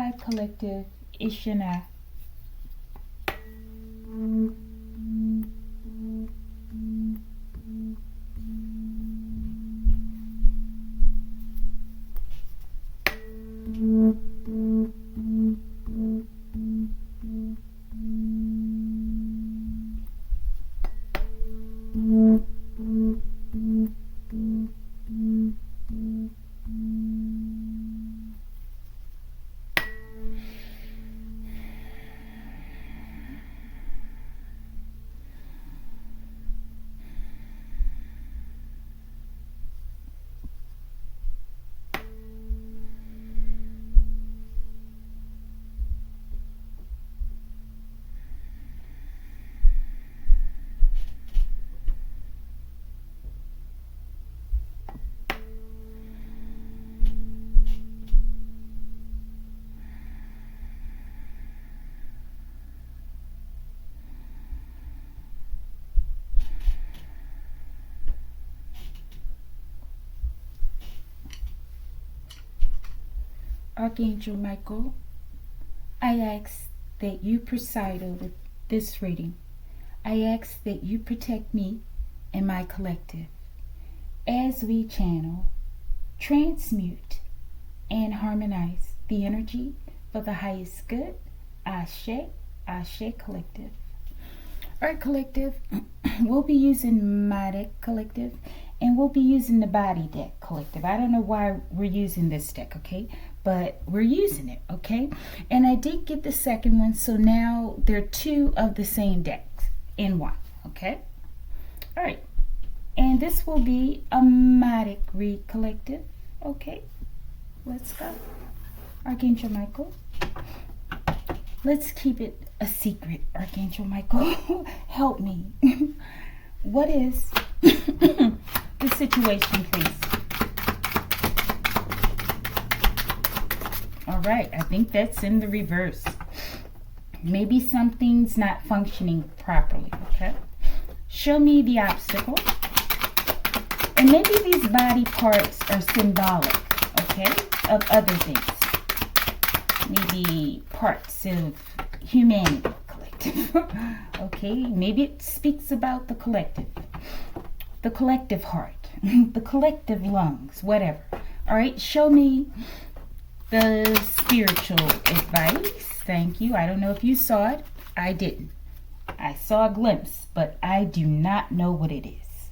Hi, collective. It's Shana. Archangel Michael, I ask that you preside over this reading. I ask that you protect me and my collective as we channel, transmute, and harmonize the energy for the highest good. Ashe, Ashe Collective. Alright, collective, we'll be using MyhDeck collective, and we'll be using the MyhDeck collective. I don't know why we're using this deck, okay? But we're using it, okay? And I did get the second one, so now there are two of the same decks in one, okay? Alright, and this will be a MyhDeck read collective, okay? Let's go. Archangel Michael. Let's keep it a secret, Archangel Michael. Help me. What is the situation, please? All right, I think that's in the reverse. Maybe something's not functioning properly, okay? Show me the obstacle. And maybe these body parts are symbolic, okay, of other things. Maybe parts of humanity collective. Okay, maybe it speaks about the collective heart, the collective lungs, whatever. All right, show me the spiritual advice. Thank you. I don't know if you saw it. I didn't. I saw a glimpse, but I do not know what it is.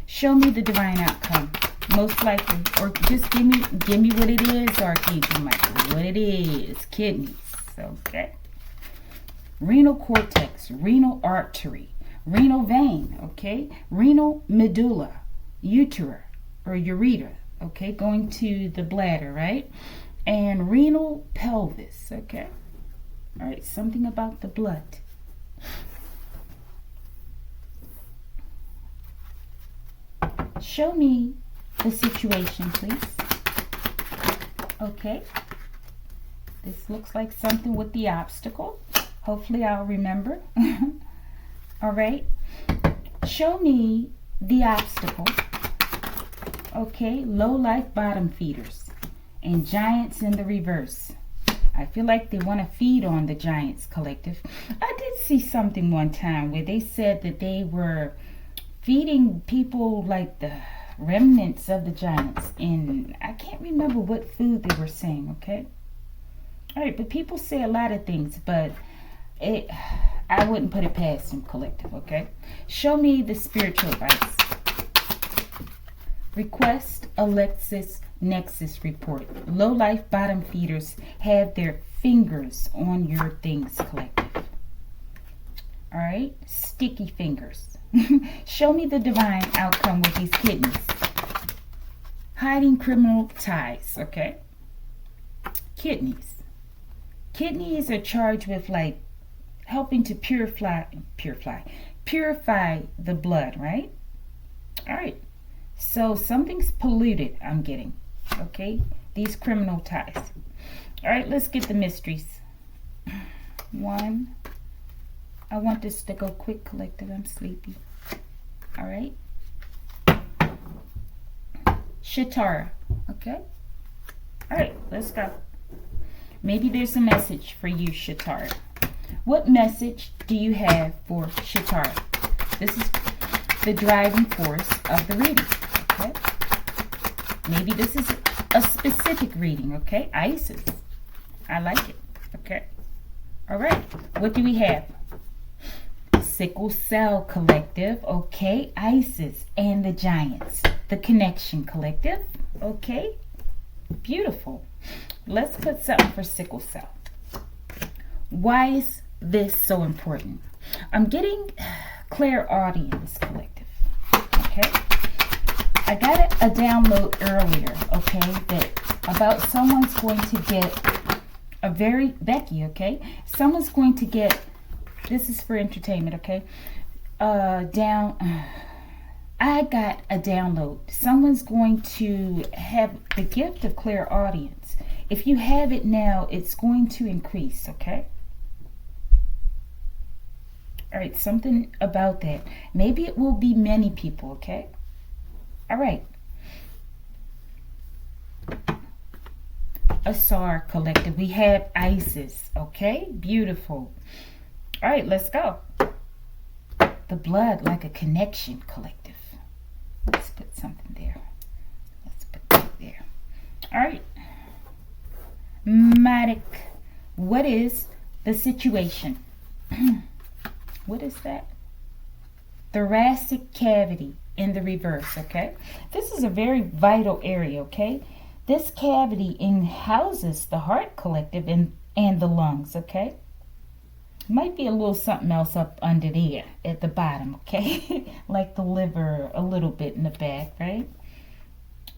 Show me the divine outcome. Most likely, or just give me what it is, Archangel Michael. What it is, kidneys, okay? Renal cortex, renal artery, renal vein, okay? Renal medulla, ureter, or ureter, okay? Going to the bladder, right? And renal pelvis, okay? All right, something about the blood. Show me the situation, please. Okay. This looks like something with the obstacle. Hopefully I'll remember. All right. Show me the obstacle. Okay. Low life bottom feeders and giants in the reverse. I feel like they want to feed on the giants collective. I did see something one time where they said that they were feeding people like the remnants of the giants, and I can't remember what food they were saying, okay? All right, but people say a lot of things, but I wouldn't put it past them, collective, okay? Show me the spiritual advice. Request Alexis Nexus report. Low life bottom feeders have their fingers on your things, collective. All right, sticky fingers. Show me the divine outcome with these kidneys. Hiding criminal ties, okay? Kidneys. Kidneys are charged with like helping to purify the blood, right? All right. So something's polluted, I'm getting, okay? These criminal ties. All right, let's get the mysteries. One. I want this to go quick, collective. I'm sleepy. All right. Shatara. Okay. All right, let's go. Maybe there's a message for you, Shatara. What message do you have for Shatara? This is the driving force of the reading, okay? Maybe this is a specific reading, okay? Isis. I like it, okay? All right, what do we have? Sickle Cell Collective, okay? Isis and the Giants. The Connection Collective, okay? Beautiful. Let's put something for Sickle Cell. Why is this so important? I'm getting Clairaudience Collective, okay? I got a download earlier, okay, that about someone's going to get a very, Becky, okay? Someone's going to get, this is for entertainment, okay? I got a download. Someone's going to have the gift of clairaudience. If you have it now, it's going to increase, okay? All right, something about that. Maybe it will be many people, okay? All right. Asar Collective. We have Isis, okay? Beautiful. All right, let's go. The Blood Like a Connection Collective. Let's put something there. Let's put that there. All right. MyhDeck. What is the situation? What is that? Thoracic cavity in the reverse, okay? This is a very vital area, okay? This cavity houses the heart collective and the lungs, okay? Might be a little something else up under there at the bottom, okay? Like the liver a little bit in the back, right?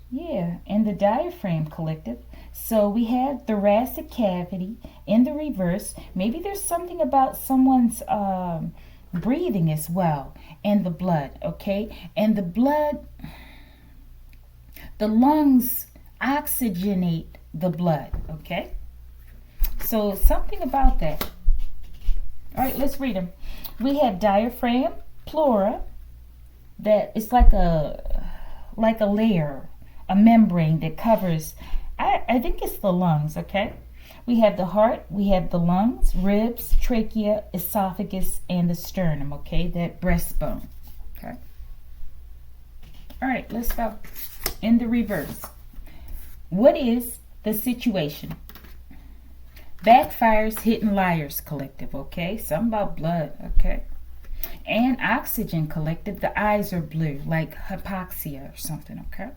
Yeah, and the diaphragm collective. So we have thoracic cavity in the reverse. Maybe there's something about someone's breathing as well. And the blood, okay? And the blood, the lungs oxygenate the blood, okay? So something about that. All right, let's read them. We have diaphragm, pleura, that it's like a layer, a membrane that covers, I think it's the lungs, okay? We have the heart, we have the lungs, ribs, trachea, esophagus, and the sternum, okay? That breastbone, okay? All right, let's go. In the reverse. What is the situation? Backfires, Hidden Liars Collective, okay? Something about blood, okay? And Oxygen Collective, the eyes are blue, like hypoxia or something, okay?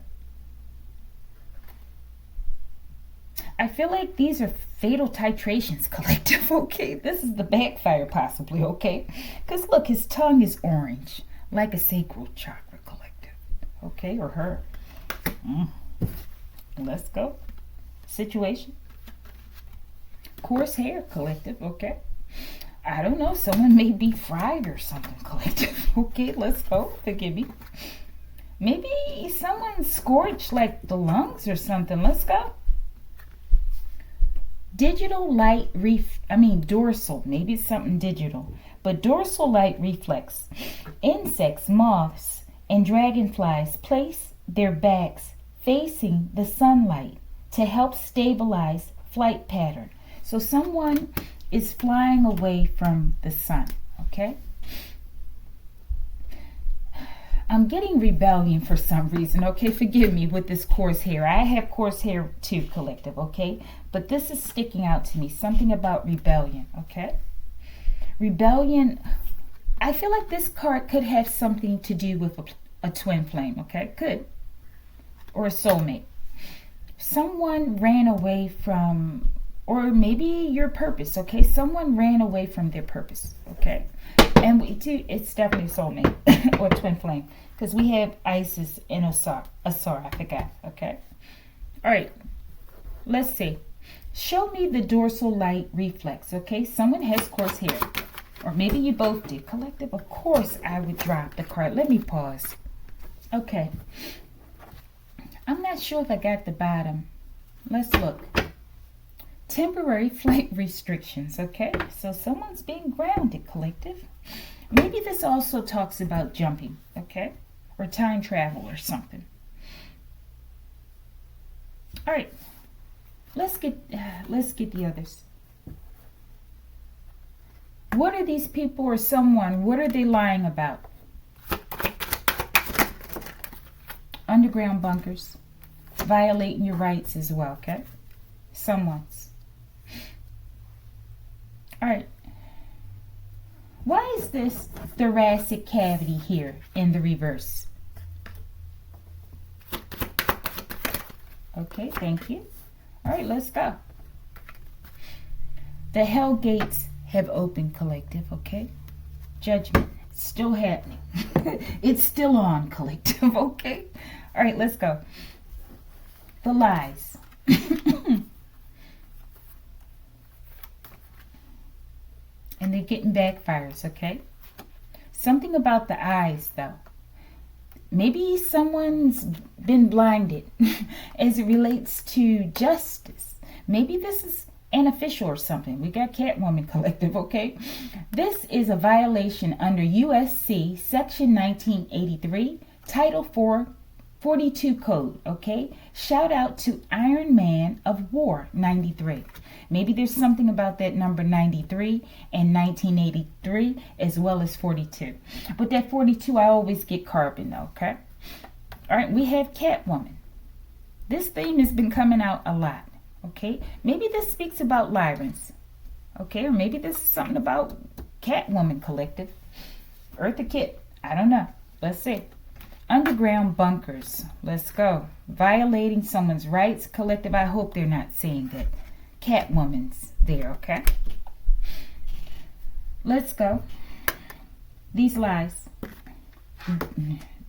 I feel like these are Fatal Titrations Collective, okay? This is the backfire possibly, okay? Because look, his tongue is orange, like a sacral chakra collective, okay? Or her. Let's go. Situation. Coarse hair collective, okay? I don't know, someone may be fried or something collective. Okay, let's go. Forgive me. Maybe someone scorched like the lungs or something. Let's go. Digital light dorsal. Maybe it's something digital. But dorsal light reflex. Insects, moths, and dragonflies place their backs facing the sunlight to help stabilize flight pattern. So someone is flying away from the sun, okay? I'm getting rebellion for some reason, okay? Forgive me with this coarse hair. I have coarse hair too, collective, okay? But this is sticking out to me. Something about rebellion, okay? Rebellion, I feel like this card could have something to do with a twin flame, okay? Could. Or a soulmate. Someone ran away from, or maybe your purpose, okay? Someone ran away from their purpose, okay? And we do, it's definitely soulmate or twin flame, because we have Isis and Asar, I forgot, okay? All right, let's see. Show me the dorsal light reflex, okay? Someone has coarse hair, or maybe you both did. Collective, of course I would drop the card. Let me pause. Okay. I'm not sure if I got the bottom. Let's look. Temporary flight restrictions, okay? So someone's being grounded, collective. Maybe this also talks about jumping, okay? Or time travel or something. All right. let's get the others. What are these people or someone? What are they lying about? Underground bunkers, violating your rights as well. Okay, someone's. All right. Why is this thoracic cavity here in the reverse? Okay, thank you. All right, let's go. The hell gates have opened, collective, okay? Judgment, still happening. It's still on, collective, okay? All right, let's go. The lies. And they're getting backfires, okay? Something about the eyes, though. Maybe someone's been blinded as it relates to justice. Maybe this is an official or something. We got Catwoman collective, okay? This is a violation under USC Section 1983, Title 442 Code, okay? Shout out to Iron Man of War 93. Maybe there's something about that number 93 and 1983 as well as 42. But that 42, I always get carbon though, okay? All right, we have Catwoman. This theme has been coming out a lot, okay? Maybe this speaks about Lyrans, okay? Or maybe this is something about Catwoman collective. Eartha Kitt, I don't know. Let's see. Underground bunkers. Let's go. Violating someone's rights collective. I hope they're not saying that Catwoman's there, okay? Let's go. These lies.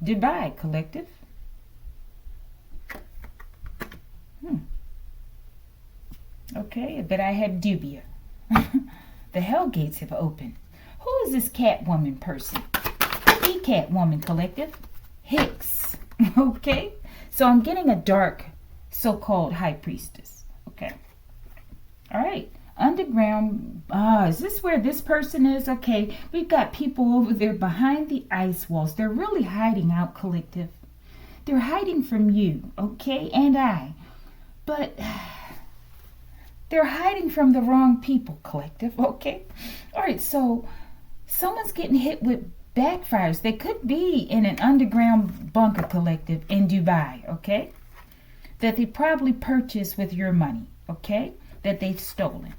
Dubai collective. Okay, but I have dubia. The hell gates have opened. Who is this Catwoman person? The Catwoman collective. Hicks. Okay? So I'm getting a dark so-called high priestess. Okay. All right. Underground. Is this where this person is? Okay. We've got people over there behind the ice walls. They're really hiding out, collective. They're hiding from you. Okay? And I. But they're hiding from the wrong people, collective. Okay? All right. So someone's getting hit with backfires. They could be in an underground bunker collective in Dubai, okay? That they probably purchased with your money, okay? That they've stolen.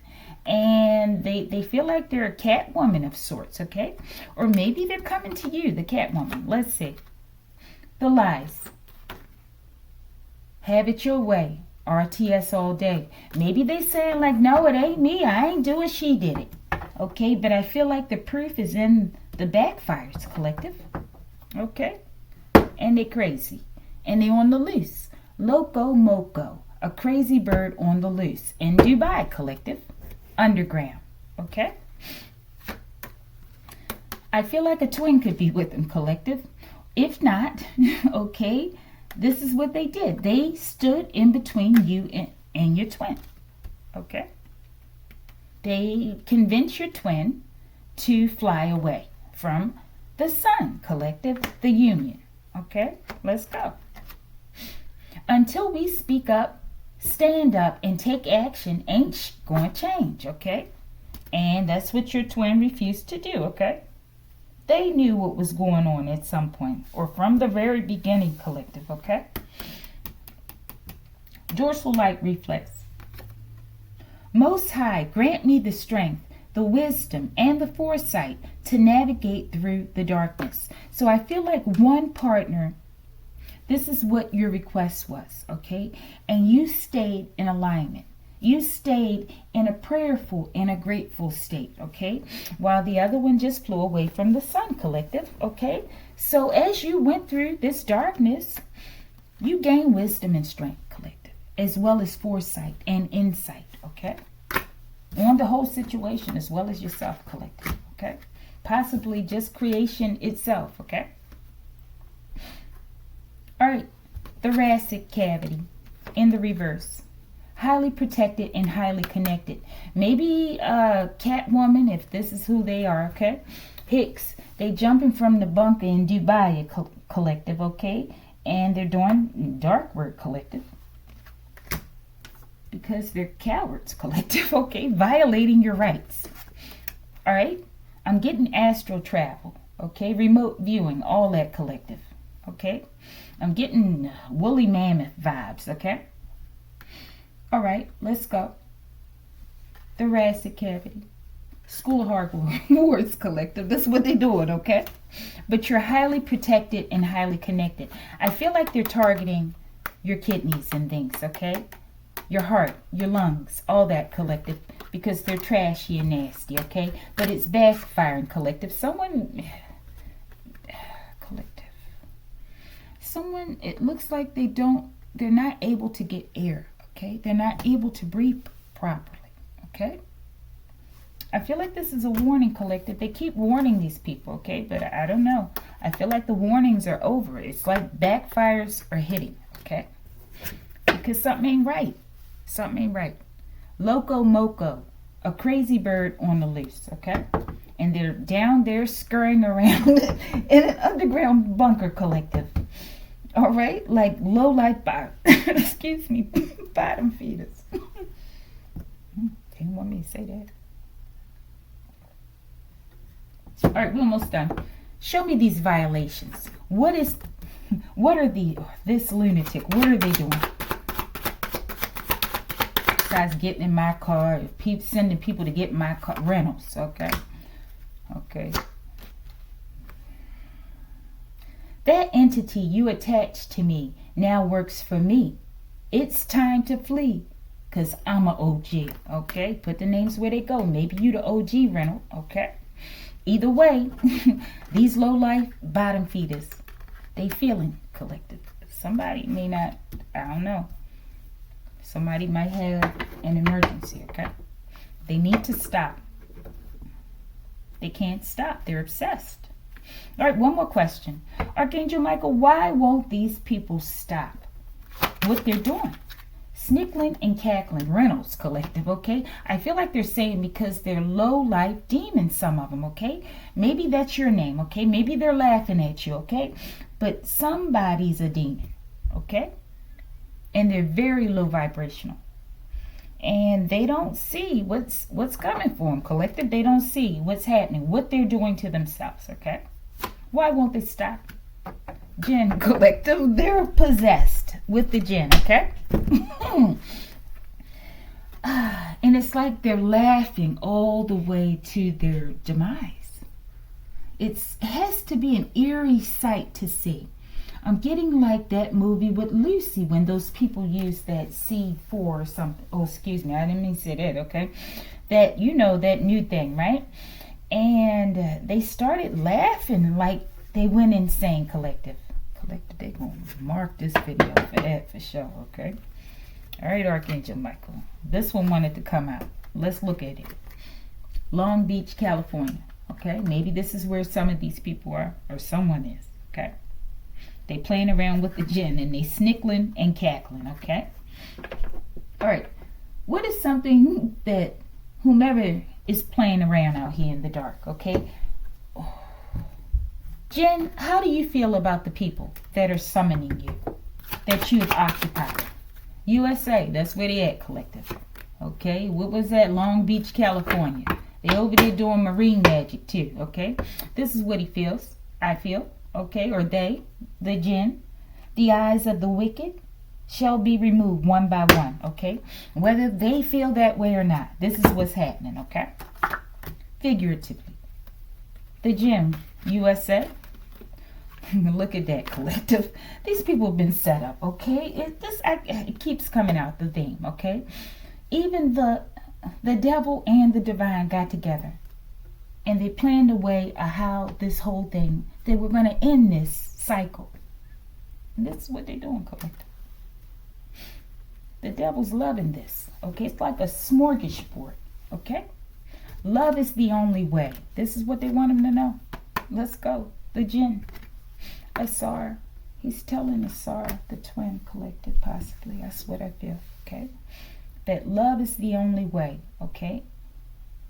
And they feel like they're a Catwoman of sorts, okay? Or maybe they're coming to you, the Catwoman. Let's see. The lies. Have it your way. RTS all day. Maybe they saying like, no, it ain't me. I ain't doing, she did it. Okay, but I feel like the proof is in the backfires collective. Okay? And they crazy. And they on the loose. Loco Moco. A crazy bird on the loose. In Dubai collective. Underground. Okay? I feel like a twin could be with them collective. If not, okay, this is what they did. They stood in between you and your twin. Okay? They convinced your twin to fly away from the sun collective, the union. Okay, let's go. Until we speak up, stand up, and take action, ain't going to change, okay? And that's what your twin refused to do, okay? They knew what was going on at some point, or from the very beginning, collective, okay? Dorsal light reflex. Most High, grant me the strength, the wisdom, and the foresight to navigate through the darkness. So I feel like one partner, this is what your request was, okay? And you stayed in alignment. You stayed in a prayerful and a grateful state, okay? While the other one just flew away from the sun collective, okay? So as you went through this darkness, you gained wisdom and strength collective, as well as foresight and insight, okay? On the whole situation, as well as yourself collective, okay? Possibly just creation itself, okay? All right, thoracic cavity in the reverse. Highly protected and highly connected. Maybe Catwoman, if this is who they are, okay? Hicks, they jumping from the bunker in Dubai collective, okay? And they're doing dark work collective. because they're cowards, collective, okay? Violating your rights. All right? I'm getting astral travel, okay? Remote viewing, all that, collective, okay? I'm getting woolly mammoth vibes, okay? All right, let's go. Thoracic cavity. School of Hard Wars, collective. That's what they're doing, okay? But you're highly protected and highly connected. I feel like they're targeting your kidneys and things, okay? Your heart, your lungs, all that, collective, because they're trashy and nasty, okay? But it's backfiring, collective. Someone, it looks like they're not able to get air, okay? They're not able to breathe properly, okay? I feel like this is a warning, collective. They keep warning these people, okay? But I don't know. I feel like the warnings are over. It's like backfires are hitting, okay? Because something ain't right. Something ain't right. Loco Moco, a crazy bird on the loose, okay? And they're down there scurrying around in an underground bunker, collective. All right? Like low-life excuse me, bottom feeders. Didn't want me to say that. All right, we're almost done. Show me these violations. What are this lunatic, what are they doing? Guys getting in my car, sending people to get in my car, rentals, okay? Okay. That entity you attached to me now works for me. It's time to flee, because I'm an OG, okay? Put the names where they go. Maybe you the OG rental, okay? Either way, these low-life bottom feeders, they feeling, collective. Somebody may not, I don't know. Somebody might have an emergency, okay? They need to stop. They can't stop. They're obsessed. All right, one more question. Archangel Michael, why won't these people stop what they're doing? Snickling and cackling, Reynolds collective, okay? I feel like they're saying because they're low-life demons, some of them, okay? Maybe that's your name, okay? Maybe they're laughing at you, okay? But somebody's a demon, okay? And they're very low vibrational. And they don't see what's coming for them, collective. They don't see what's happening, what they're doing to themselves, okay? Why won't they stop? Jinn collective, they're possessed with the jinn, okay? And it's like they're laughing all the way to their demise. It has to be an eerie sight to see. I'm getting like that movie with Lucy when those people use that C4 or something. Oh, excuse me, I didn't mean to say that, okay? That, you know, that new thing, right? And they started laughing like they went insane, collective. They're going to mark this video for that for sure, okay? All right, Archangel Michael. This one wanted to come out. Let's look at it. Long Beach, California, okay? Maybe this is where some of these people are, or someone is, okay? They playing around with the jinn, and they snickling and cackling, okay? All right. What is something that whomever is playing around out here in the dark, okay? Jen, how do you feel about the people that are summoning you, that you've occupied? USA, that's where they at, collective. Okay, what was that? Long Beach, California. They over there doing marine magic too, okay? This is what he feels, I feel, okay? Or they, the jinn. The eyes of the wicked shall be removed one by one, okay? Whether they feel that way or not, this is what's happening, okay? Figuratively. The jinn, USA. Look at that, collective. These people have been set up, okay? It keeps coming out, the theme, okay? Even the devil and the divine got together, and they planned a way of how this whole thing, they were going to end this cycle. And this is what they're doing, collective. The devil's loving this, okay? It's like a smorgasbord, okay? Love is the only way. This is what they want him to know. Let's go. The jinn. Asar. He's telling Asar, the twin, collective, possibly. That's what I feel, okay? That love is the only way, okay?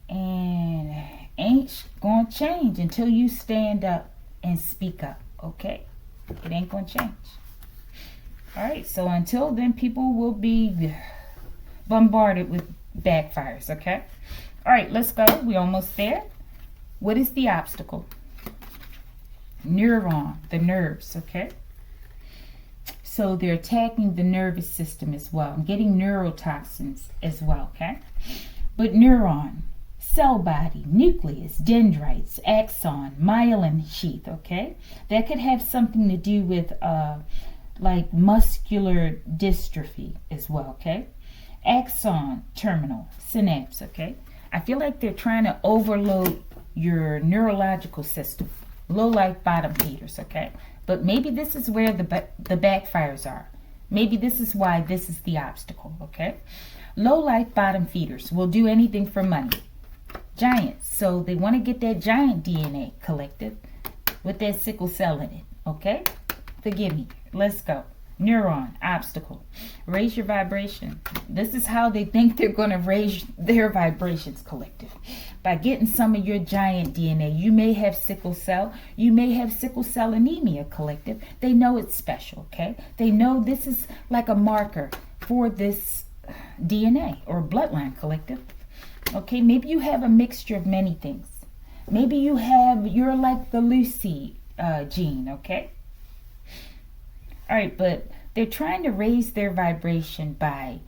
And ain't gonna change until you stand up and speak up, okay? It ain't gonna change. All right, so until then, people will be bombarded with backfires, okay? All right, let's go. We're almost there. What is the obstacle? Neuron, the nerves, okay? So they're attacking the nervous system as well. I'm getting neurotoxins as well, okay? But neuron, cell body, nucleus, dendrites, axon, myelin sheath, okay? That could have something to do with like muscular dystrophy as well, okay? Axon, terminal, synapse, okay? I feel like they're trying to overload your neurological system. Low life bottom feeders, okay? But maybe this is where the backfires are. Maybe this is why this is the obstacle, okay? Low life bottom feeders will do anything for money. Giants, so they want to get that giant DNA collective with that sickle cell in it, okay? Forgive me. Let's go. Neuron, obstacle. Raise your vibration. This is how they think they're going to raise their vibrations, collective. By getting some of your giant DNA. You may have sickle cell. You may have sickle cell anemia, collective. They know it's special, okay? They know this is like a marker for this DNA or bloodline, collective. Okay, maybe you have a mixture of many things. Maybe you're like the Lucy gene, okay? All right, but they're trying to raise their vibration by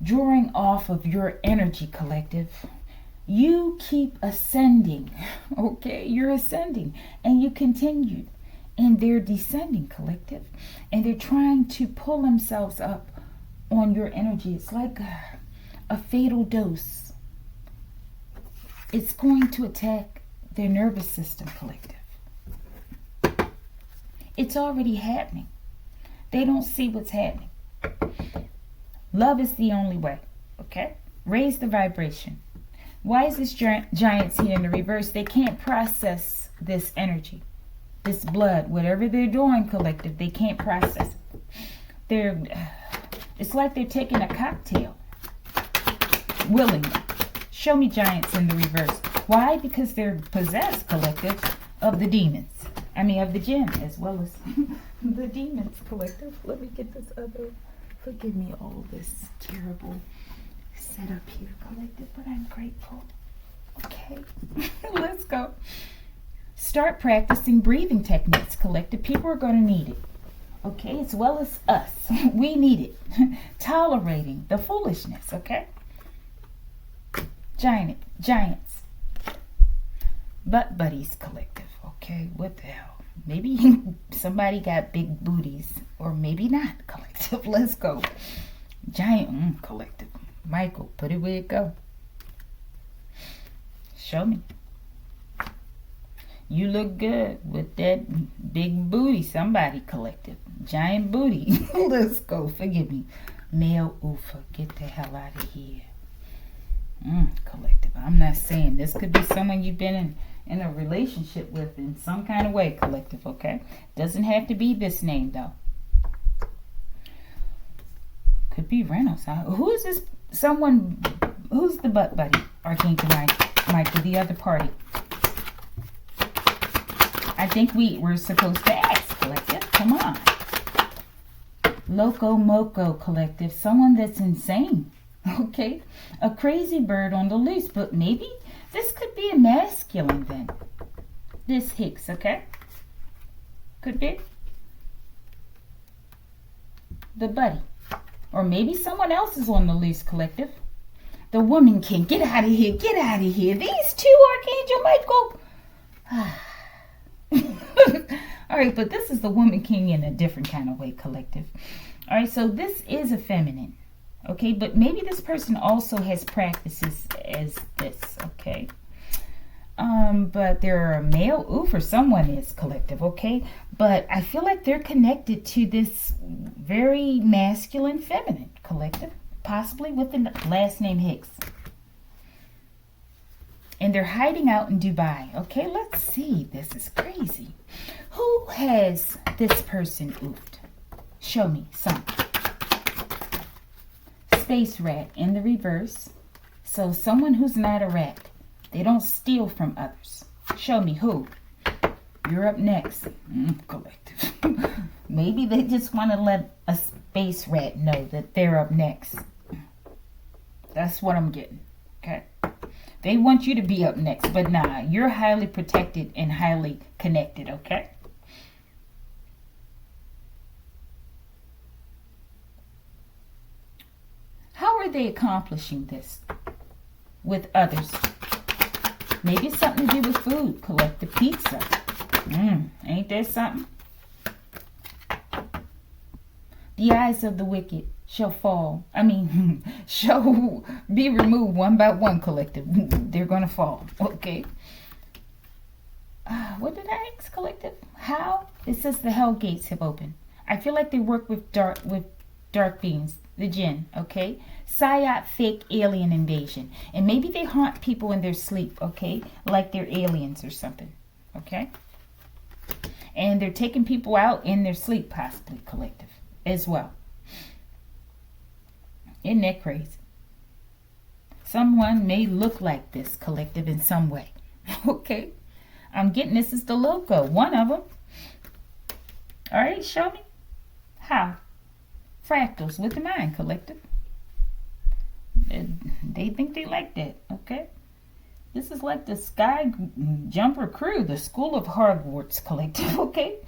drawing off of your energy, collective. You keep ascending, okay? You're ascending and you continue. And they're descending, collective. And they're trying to pull themselves up on your energy. It's like a fatal dose. It's going to attack their nervous system, collective. It's already happening. They don't see what's happening. Love is the only way, okay? Raise the vibration. Why is this giants here in the reverse? They can't process this energy, this blood, whatever they're doing, collective. They can't process it. It's like they're taking a cocktail willingly. Show me giants in the reverse. Why? Because they're possessed, collective, of the demons. Of the jinn as well as the demons, collective. Let me get this other. Forgive me all this terrible setup here, collective, but I'm grateful. Okay, let's go. Start practicing breathing techniques, collective. People are going to need it. Okay, as well as us. We need it. Tolerating the foolishness, okay? Giants. Butt buddies, collective. Okay, what the hell? Maybe somebody got big booties, or maybe not, collective. Let's go. Giant, collective. Michael, put it where it go. Show me. You look good with that big booty. Somebody, collective. Giant booty. Let's go. Forgive me. Male oofa. Get the hell out of here. Collective. I'm not saying. This could be someone you've been in a relationship with in some kind of way, collective, okay? Doesn't have to be this name, though. Could be Reynolds. Who is this? Who's the butt buddy? Archangel Michael, the other party. I think we're supposed to ask, collective. Come on. Loco Moco, collective. Someone that's insane, okay? A crazy bird on the loose, but maybe this could be a masculine then. This Hicks, okay? Could be. The buddy. Or maybe someone else is on the loose, collective. The woman king. Get out of here. Get out of here. These two, Archangel Michael. All right, but this is the woman king in a different kind of way, collective. All right, so this is a feminine. Okay, but maybe this person also has practices as this, okay? But they're a male, for someone is, collective, okay? But I feel like they're connected to this very masculine feminine, collective, possibly with the last name Hicks. And they're hiding out in Dubai. Okay, let's see. This is crazy. Who has this person oofed? Show me some. Space rat in the reverse. So someone who's not a rat. They don't steal from others. Show me who. You're up next. Collective. Maybe they just want to let a space rat know that they're up next. That's what I'm getting. Okay. They want you to be up next, but nah, you're highly protected and highly connected, okay? How are they accomplishing this with others? Maybe it's something to do with food. Collect the pizza. Ain't that something? The eyes of the wicked shall fall. Shall be removed one by one, collective. They're going to fall. Okay. What did I ask, collective? How? It says the hell gates have opened. I feel like they work with dark beings, the jinn, okay? Psyop, fake alien invasion. And maybe they haunt people in their sleep, okay? Like they're aliens or something, okay? And they're taking people out in their sleep, possibly, collective, as well. Isn't that crazy? Someone may look like this, collective, in some way. Okay? I'm getting this is the logo. One of them. All right, show me. How? Fractals with the mind, collective. They think they like that, okay? This is like the Sky Jumper Crew, the School of Hogwarts, collective, okay?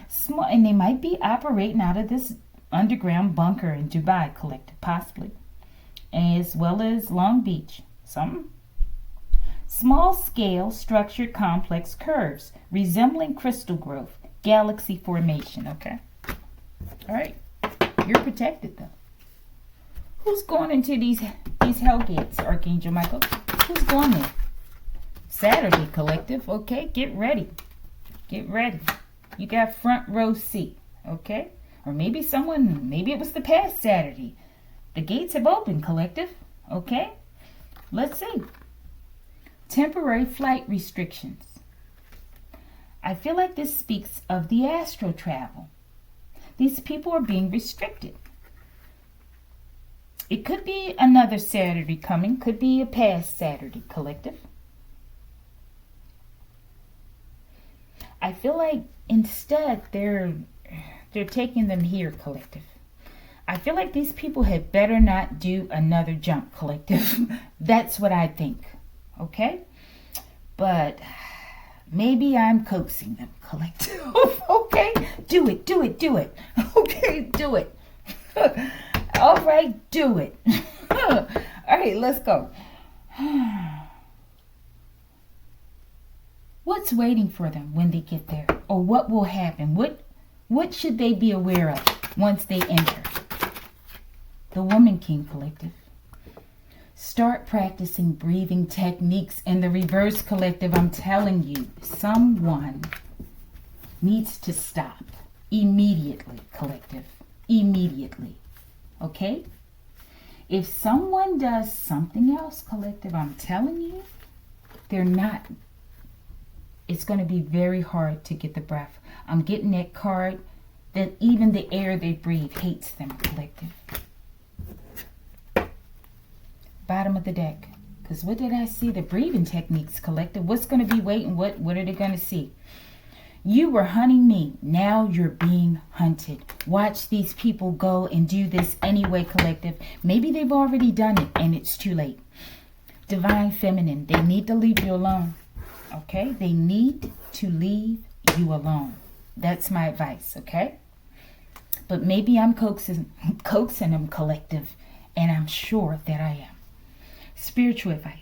Small, and they might be operating out of this underground bunker in Dubai, collective, possibly, as well as Long Beach. Something. Small scale structured complex curves resembling crystal growth, galaxy formation. Okay. All right. You're protected though. Who's going into these hell gates, Archangel Michael? Who's going there? Saturday, collective. Okay. Get ready. Get ready. You got front row seat. Okay. Or maybe it was the past Saturday. The gates have opened, collective. Okay? Let's see. Temporary flight restrictions. I feel like this speaks of the astral travel. These people are being restricted. It could be another Saturday coming. Could be a past Saturday, collective. I feel like instead they're taking them here, collective. I feel like these people had better not do another jump, collective. That's what I think. Okay? But maybe I'm coaxing them, collective. Okay? Do it. Okay, do it. All right, do it. All right, let's go. What's waiting for them when they get there? Or what will happen? What should they be aware of once they enter? The Woman King, collective. Start practicing breathing techniques in the reverse, collective. I'm telling you, someone needs to stop immediately, collective. Immediately. Okay? If someone does something else, collective, I'm telling you, it's going to be very hard to get the breath. I'm getting that card that even the air they breathe hates them, collective. Bottom of the deck. Because what did I see? The breathing techniques, collective. What's going to be waiting? What are they going to see? You were hunting me. Now you're being hunted. Watch these people go and do this anyway, collective. Maybe they've already done it and it's too late. Divine Feminine. They need to leave you alone. Okay? They need to leave you alone. That's my advice, okay? But maybe I'm coaxing them, collective. And I'm sure that I am. Spiritual advice.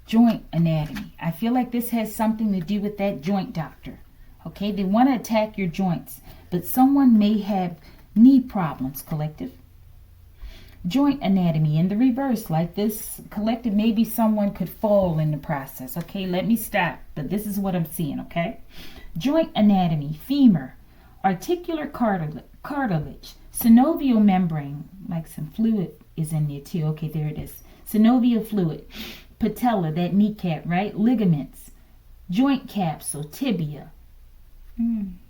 Joint anatomy. I feel like this has something to do with that joint doctor. Okay, they want to attack your joints, but someone may have knee problems, collective. Joint anatomy in the reverse, like this, collective, maybe someone could fall in the process. Okay, let me stop, but this is what I'm seeing, okay? Joint anatomy, femur, articular cartilage, synovial membrane, like some fluid is in there too. Okay, there it is. Synovial fluid, patella, that kneecap, right? Ligaments, joint capsule, tibia,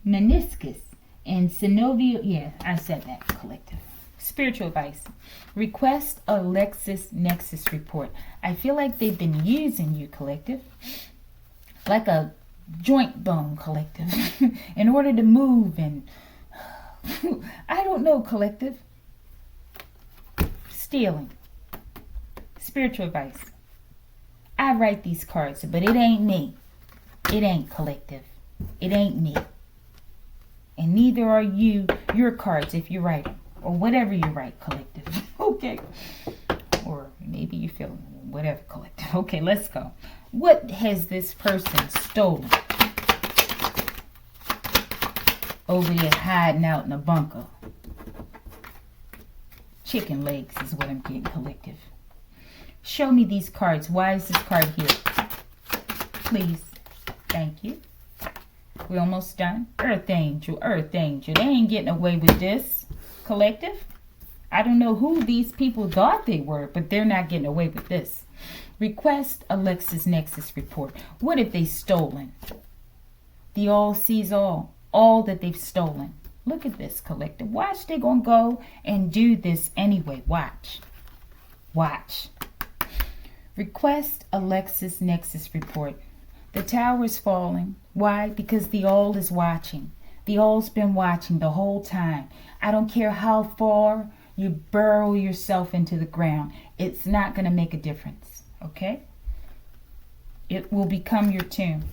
meniscus, and synovial. Yeah, I said that, collective. Spiritual advice. Request a LexisNexis report. I feel like they've been using you, collective, like a joint bone, collective, in order to move and I don't know, collective. Stealing. Spiritual advice. I write these cards, but it ain't me. It ain't collective. It ain't me. And neither are you, your cards, if you write them. Or whatever you write, collective. Okay. Or maybe you feel whatever, collective. Okay, let's go. What has this person stolen? Over there hiding out in a bunker. Chicken legs is what I'm getting, collective. Show me these cards. Why is this card here? Please. Thank you. We're almost done. Earth Angel, Earth Angel. They ain't getting away with this, collective. I don't know who these people thought they were, but they're not getting away with this. Request Alexis Nexus report. What have they stolen? The all sees all that they've stolen. Look at this, collective. Watch, they're going to go and do this anyway. Watch. Watch. Request Alexis Nexus report. The tower is falling. Why? Because the all is watching. The all's been watching the whole time. I don't care how far you burrow yourself into the ground. It's not going to make a difference. Okay? It will become your tomb.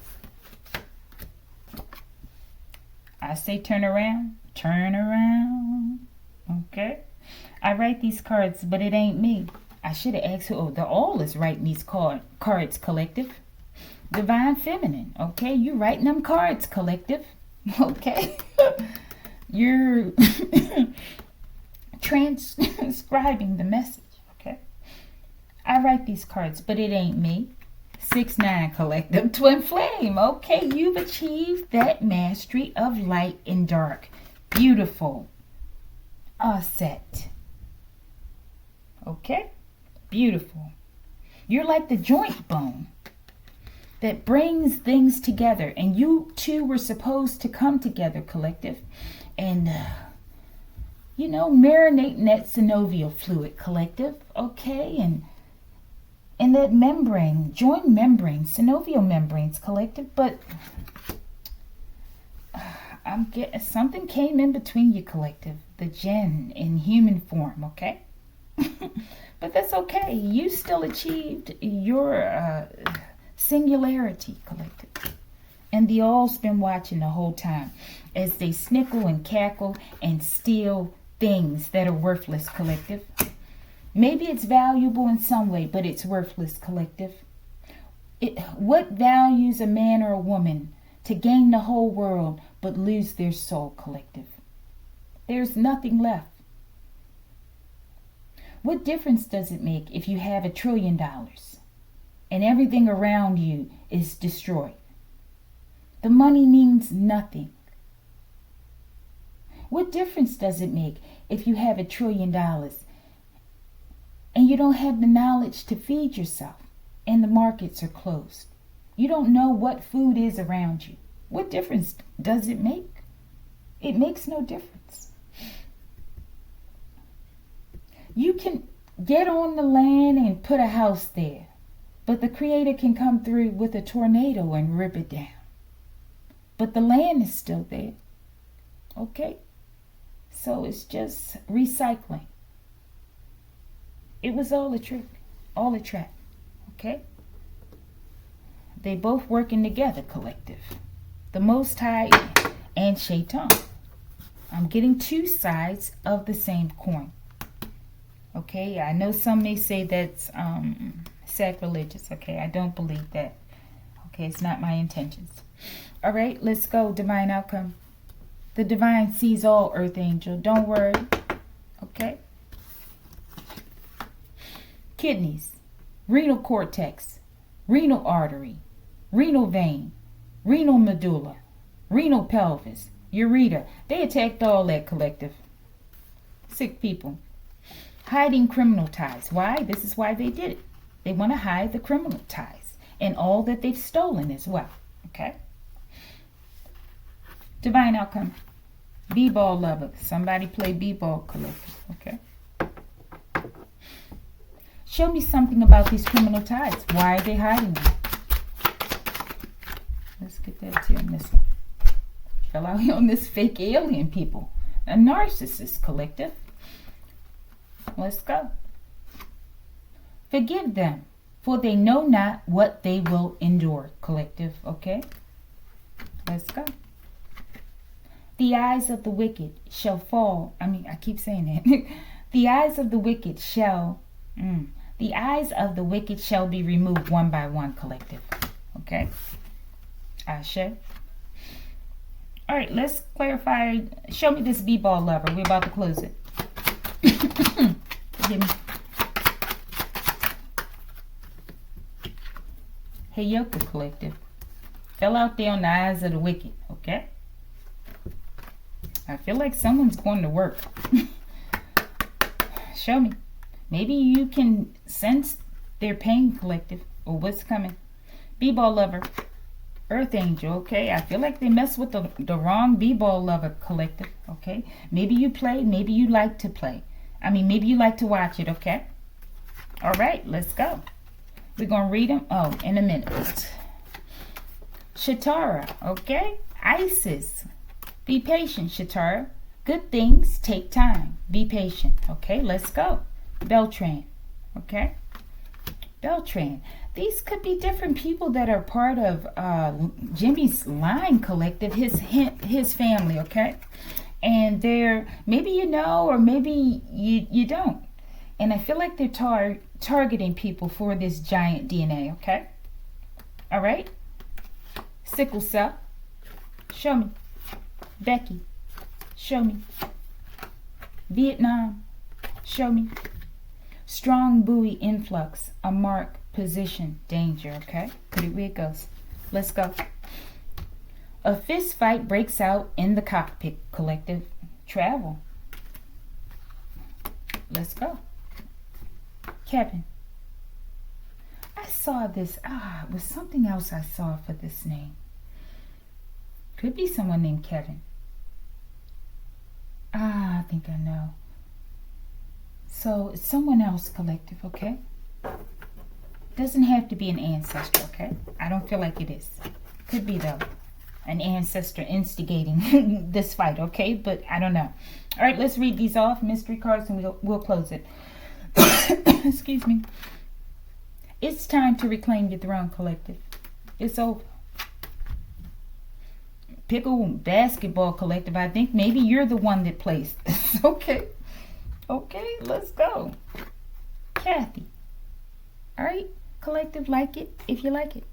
I say turn around. Turn around. Okay? I write these cards, but it ain't me. I should have asked who. Oh, the all is writing these cards, collective. Divine Feminine. Okay? You writing them cards, collective. Okay? You're transcribing the message. Okay? I write these cards, but it ain't me. 6-9 collective. Twin Flame. Okay, you've achieved that mastery of light and dark. Beautiful. Set. Okay? Beautiful. You're like the joint bone that brings things together. And you two were supposed to come together, collective. And, marinate in that synovial fluid, collective. Okay? And that membrane, joint membrane, synovial membranes, collective. But I'm getting something came in between you, collective. The Jinn in human form, okay? But that's okay. You still achieved your singularity, collective. And the all's been watching the whole time as they snickle and cackle and steal things that are worthless, collective. Maybe it's valuable in some way, but it's worthless, collective. What values a man or a woman to gain the whole world but lose their soul, collective? There's nothing left. What difference does it make if you have $1 trillion and everything around you is destroyed? The money means nothing. What difference does it make if you have $1 trillion and you don't have the knowledge to feed yourself and the markets are closed? You don't know what food is around you. What difference does it make? It makes no difference. You can get on the land and put a house there, but the Creator can come through with a tornado and rip it down. But the land is still there. Okay? So it's just recycling. It was all a trick, all a trap. Okay? They both working together, collective. The Most High and Shaitan. I'm getting two sides of the same coin. Okay, I know some may say that's sacrilegious. Okay, I don't believe that. Okay, it's not my intentions. All right, let's go. Divine outcome. The divine sees all, Earth Angel. Don't worry. Okay. Kidneys, renal cortex, renal artery, renal vein, renal medulla, renal pelvis, ureter. They attacked all that, collective. Sick people. Hiding criminal ties. Why? This is why they did it. They want to hide the criminal ties and all that they've stolen as well. Okay? Divine outcome. B-ball lover. Somebody play b-ball, collective. Okay? Show me something about these criminal ties. Why are they hiding them? Let's get that to you on this one. Fell out here on this fake alien people. A narcissist, collective. Let's go. Forgive them, for they know not what they will endure, collective. Okay? Let's go. The eyes of the wicked shall fall. I keep saying that. The eyes of the wicked shall be removed one by one, collective. Okay? Ashe. All right, let's clarify. Show me this b-ball lover. We're about to close it. Forgive me. Hey, Yoka, collective. Fell out there on the eyes of the wicked. Okay? I feel like someone's going to work. Show me. Maybe you can sense their pain, collective, or what's coming. B-ball lover. Earth angel, okay? I feel like they mess with the wrong b-ball lover, collective, okay? Maybe you play, maybe you like to play. Maybe you like to watch it, okay? All right, let's go. We're going to read them, in a minute. Shatara, okay? Isis. Be patient, Shatara. Good things take time. Be patient, okay? Let's go. Beltran, okay? Beltran. These could be different people that are part of Jimmy's line collective, his family, okay? And they're, maybe you know, or maybe you don't. And I feel like they're targeting people for this giant DNA, okay? All right? Sickle cell. Show me. Becky. Show me. Vietnam. Show me. Strong buoy influx. A mark. Position. Danger. Okay? Put it where it goes. Let's go. A fist fight breaks out in the cockpit. Collective. Travel. Let's go. Kevin. I saw this. It was something else I saw for this name. Could be someone named Kevin. I think I know. So it's someone else, collective, okay? Doesn't have to be an ancestor, okay? I don't feel like it is. Could be, though, an ancestor instigating this fight, okay? But I don't know. All right, let's read these off, mystery cards, and we'll close it. Excuse me. It's time to reclaim your throne, collective. It's over. Pickle basketball, collective. I think maybe you're the one that plays this. Okay. Okay, let's go. Kathy. All right, collective, like it if you like it.